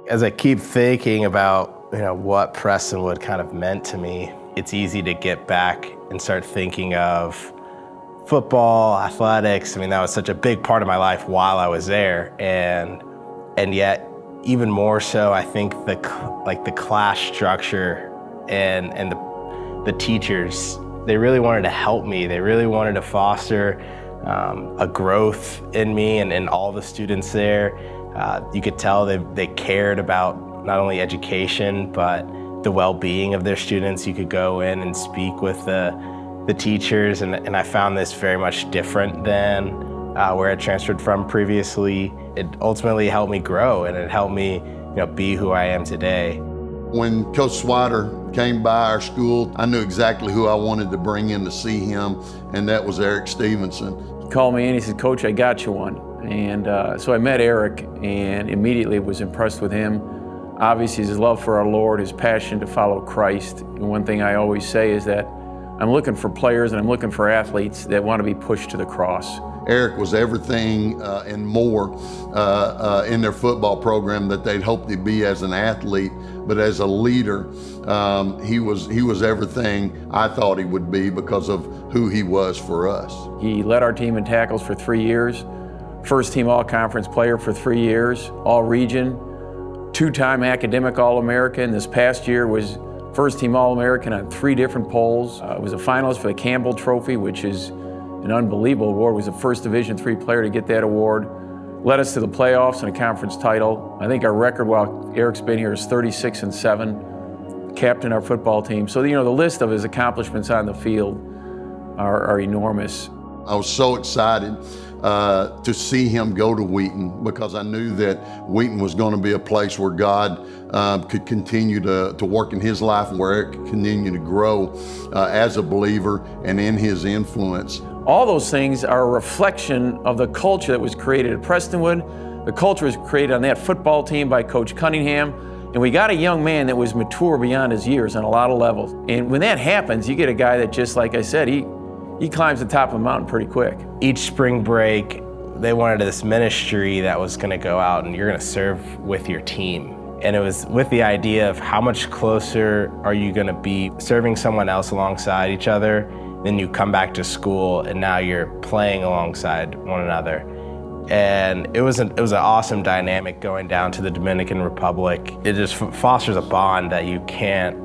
As I keep thinking about what Prestonwood kind of meant to me, it's easy to get back and start thinking of football, athletics. I mean, that was such a big part of my life while I was there, and yet even more so, I think the class structure and the teachers, they really wanted to help me. They really wanted to foster a growth in me and all the students there. You could tell they cared about not only education, but the well-being of their students. You could go in and speak with the teachers, and I found this very much different than where I transferred from previously. It ultimately helped me grow, and it helped me be who I am today. When Coach Swider came by our school, I knew exactly who I wanted to bring in to see him, and that was Eric Stevenson. He called me and he said, "Coach, I got you one." And so I met Eric and immediately was impressed with him. Obviously, his love for our Lord, his passion to follow Christ. And one thing I always say is that I'm looking for players and I'm looking for athletes that want to be pushed to the cross. Eric was everything and more in their football program that they'd hoped to be as an athlete, but as a leader, he was everything I thought he would be because of who he was for us. He led our team in tackles for 3 years, first team all-conference player for 3 years, all-region, two-time academic All-American. This past year was first team All-American on 3 different polls. Was a finalist for the Campbell Trophy, which is an unbelievable award. Was the first Division III player to get that award. Led us to the playoffs and a conference title. I think our record while Eric's been here is 36-7. Captained our football team. So the list of his accomplishments on the field are enormous. I was so excited to see him go to Wheaton because I knew that Wheaton was going to be a place where God could continue to work in his life and where Eric could continue to grow as a believer and in his influence. All those things are a reflection of the culture that was created at Prestonwood. The culture was created on that football team by Coach Cunningham. And we got a young man that was mature beyond his years on a lot of levels. And when that happens, you get a guy that, just like I said, he climbs the top of the mountain pretty quick. Each spring break, they wanted this ministry that was going to go out and you're going to serve with your team. And it was with the idea of how much closer are you going to be serving someone else alongside each other. Then you come back to school and now you're playing alongside one another. And it was an awesome dynamic going down to the Dominican Republic. It just fosters a bond that you can't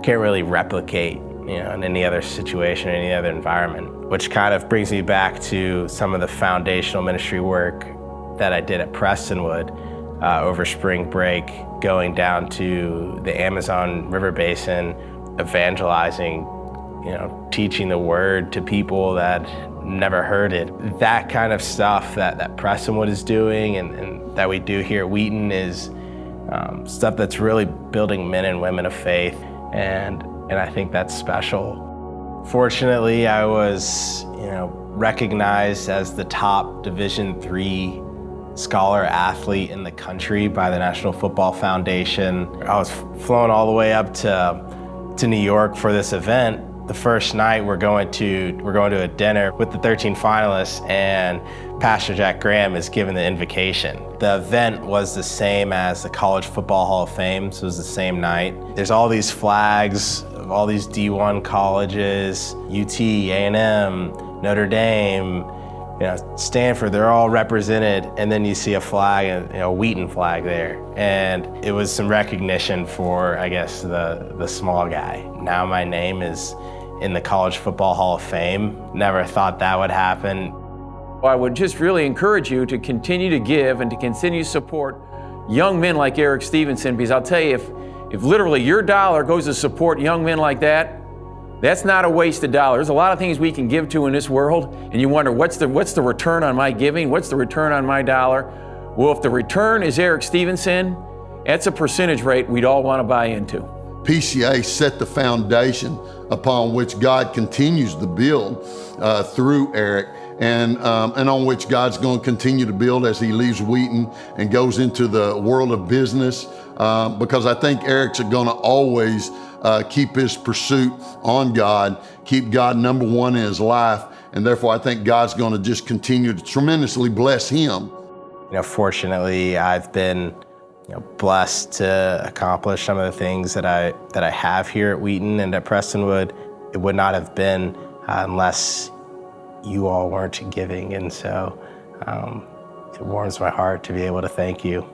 really replicate in any other situation, any other environment, which kind of brings me back to some of the foundational ministry work that I did at Prestonwood over spring break, going down to the Amazon River Basin, evangelizing, teaching the word to people that never heard it. That kind of stuff that Prestonwood is doing and that we do here at Wheaton is stuff that's really building men and women of faith, and I think that's special. Fortunately, I was recognized as the top Division III scholar athlete in the country by the National Football Foundation. I was flown all the way up to New York for this event. The first night we're going to a dinner with the 13 finalists, and Pastor Jack Graham is given the invocation. The event was the same as the College Football Hall of Fame, so it was the same night. There's all these flags of all these D1 colleges, UT, A&M, Notre Dame, Stanford, they're all represented, and then you see a flag, a Wheaton flag there. And it was some recognition for, I guess, the small guy. Now my name is in the College Football Hall of Fame. Never thought that would happen. Well, I would just really encourage you to continue to give and to continue to support young men like Eric Stevenson, because I'll tell you, if literally your dollar goes to support young men like that, that's not a wasted dollar. There's a lot of things we can give to in this world, and you wonder, what's the return on my giving? What's the return on my dollar? Well, if the return is Eric Stevenson, that's a percentage rate we'd all want to buy into. PCA set the foundation upon which God continues to build through Eric, and on which God's going to continue to build as he leaves Wheaton and goes into the world of business, because I think Eric's going to always keep his pursuit on God, keep God number one in his life, and therefore I think God's going to just continue to tremendously bless him. Fortunately, I've been blessed to accomplish some of the things that I have here at Wheaton and at Prestonwood. It would not have been unless you all weren't giving, and so it warms my heart to be able to thank you.